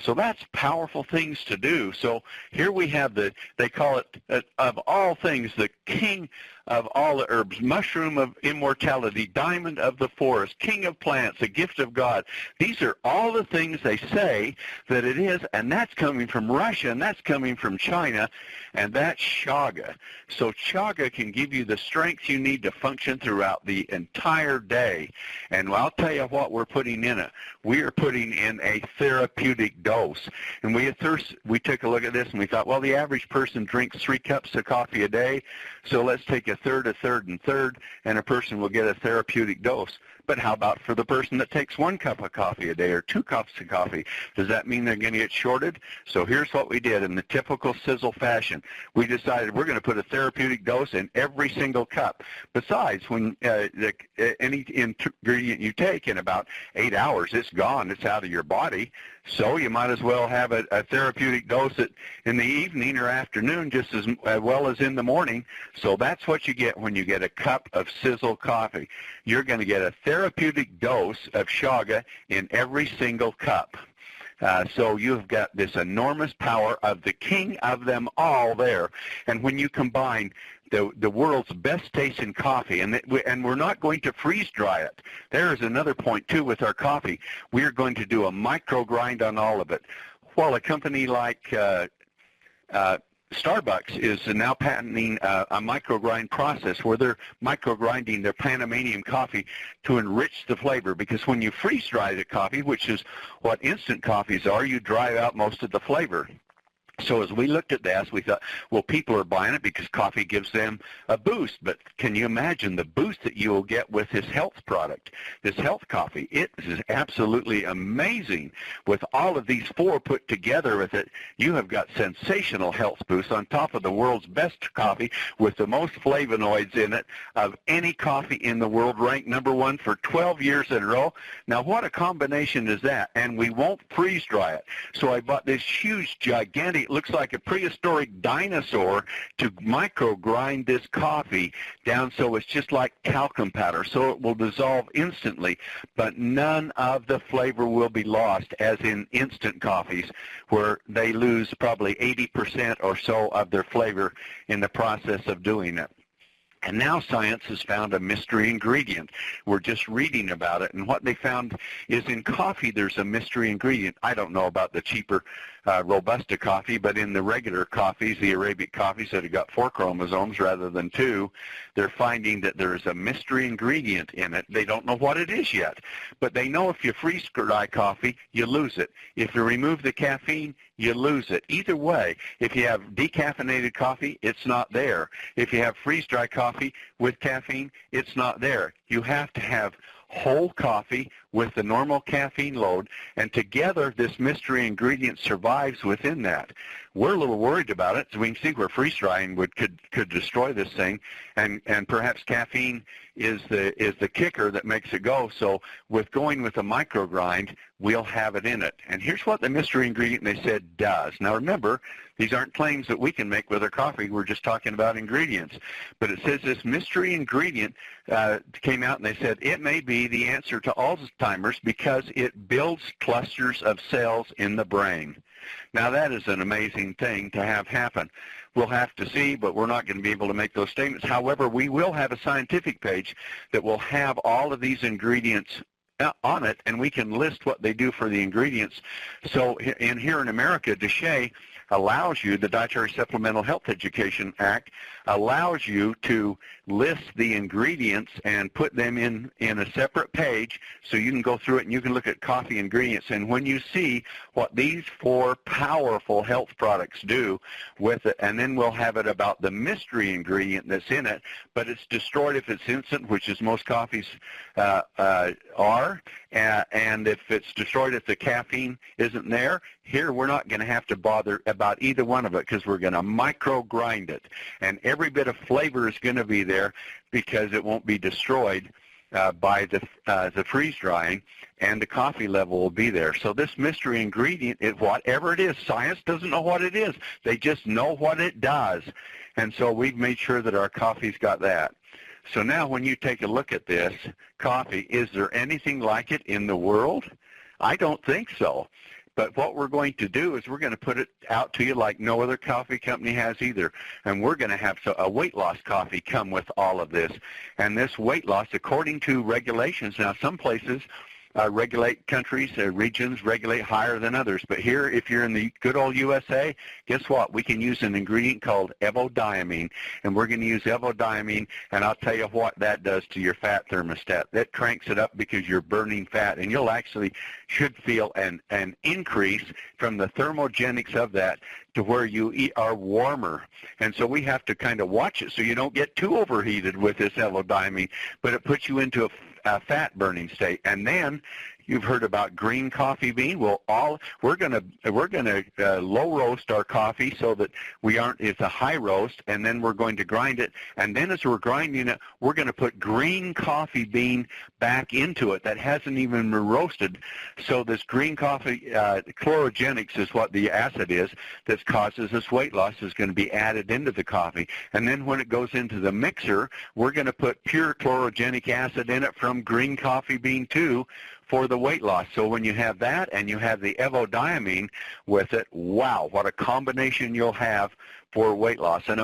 So that's powerful things to do. So here we have they call it, of all things, the king of all the herbs, mushroom of immortality, diamond of the forest, king of plants, a gift of God. These are all the things they say that it is, and that's coming from Russia, and that's coming from China, and that's chaga. So chaga can give you the strength you need to function throughout the entire day. And I'll tell you what we're putting in it. We are putting in a therapeutic dose. And we took a look at this, and we thought, well, the average person drinks 3 cups of coffee a day, so let's take a third, and a person will get a therapeutic dose. But how about for the person that takes 1 cup of coffee a day or 2 cups of coffee? Does that mean they're going to get shorted? So here's what we did in the typical Sisel fashion. We decided we're going to put a therapeutic dose in every single cup. Besides, when any ingredient you take in about 8 hours, it's gone. It's out of your body. So you might as well have a therapeutic dose in the evening or afternoon just as well as in the morning. So that's what you get when you get a cup of Sisel coffee. You're going to get a therapeutic dose of chaga in every single cup. So you've got this enormous power of the king of them all there. And when you combine the world's best tasting coffee, and we're not going to freeze dry it. There is another point, too, with our coffee. We're going to do a micro grind on all of it. Well, a company like Starbucks is now patenting a microgrind process where they're microgrinding their Panamanian coffee to enrich the flavor, because when you freeze dry the coffee, which is what instant coffees are, you dry out most of the flavor. So as we looked at this, we thought, well, people are buying it because coffee gives them a boost. But can you imagine the boost that you will get with this health product, this health coffee? It is absolutely amazing. With all of these 4 put together with it, you have got sensational health boosts on top of the world's best coffee with the most flavonoids in it of any coffee in the world, ranked #1 for 12 years in a row. Now, what a combination is that? And we won't freeze dry it. So I bought this huge, gigantic, it looks like a prehistoric dinosaur, to micro grind this coffee down so it's just like talcum powder, so it will dissolve instantly, but none of the flavor will be lost as in instant coffees, where they lose probably 80% or so of their flavor in the process of doing it. And now science has found a mystery ingredient. We're just reading about it, and what they found is in coffee there's a mystery ingredient. I don't know about the cheaper Robusta coffee, but in the regular coffees, the Arabic coffees that have got 4 chromosomes rather than 2, they're finding that there's a mystery ingredient in it. They don't know what it is yet, but they know if you freeze dry coffee, you lose it. If you remove the caffeine, you lose it. Either way, if you have decaffeinated coffee, it's not there. If you have freeze-dry coffee with caffeine, it's not there. You have to have whole coffee with the normal caffeine load, and together this mystery ingredient survives within that. We're a little worried about it, so we can see where freeze-drying could destroy this thing, and perhaps caffeine is the kicker that makes it go. So with going with a microgrind, we'll have it in it. And here's what the mystery ingredient, they said, does. Now remember, these aren't claims that we can make with our coffee. We're just talking about ingredients. But it says this mystery ingredient came out, and they said it may be the answer to Alzheimer's because it builds clusters of cells in the brain. Now that is an amazing thing to have happen. We'll have to see, but we're not going to be able to make those statements. However, we will have a scientific page that will have all of these ingredients on it, and we can list what they do for the ingredients. So here in America, DSHEA allows you, the Dietary Supplemental Health Education Act allows you to list the ingredients and put them in a separate page so you can go through it and you can look at coffee ingredients. And when you see what these 4 powerful health products do with it, and then we'll have it about the mystery ingredient that's in it, but it's destroyed if it's instant, which is most coffees are, and if it's destroyed if the caffeine isn't there. Here we're not going to have to bother about either one of it because we're going to micro grind it, and every bit of flavor is going to be there because it won't be destroyed by the freeze drying, and the coffee level will be there. So this mystery ingredient is whatever it is. Science doesn't know what it is. They just know what it does, and so we've made sure that our coffee's got that. So now when you take a look at this coffee, is there anything like it in the world? I don't think so. But what we're going to do is we're going to put it out to you like no other coffee company has either. And we're going to have a weight loss coffee come with all of this. And this weight loss, according to regulations, now some places regulate countries, regions regulate higher than others. But here, if you're in the good old USA, guess what? We can use an ingredient called evodiamine, and we're going to use evodiamine, and I'll tell you what that does to your fat thermostat. That cranks it up because you're burning fat, and you'll actually should feel an increase from the thermogenics of that to where you are warmer. And so we have to kind of watch it so you don't get too overheated with this evodiamine, but it puts you into a fat burning state. And then you've heard about green coffee bean. Well, we're going to low roast our coffee so that it's a high roast, and then we're going to grind it. And then as we're grinding it, we're going to put green coffee bean back into it that hasn't even been roasted. So this green coffee, chlorogenics is what the acid is that causes this weight loss, is going to be added into the coffee. And then when it goes into the mixer, we're going to put pure chlorogenic acid in it from green coffee bean too, for the weight loss. So when you have that and you have the evodiamine with it, wow, what a combination you'll have for weight loss. And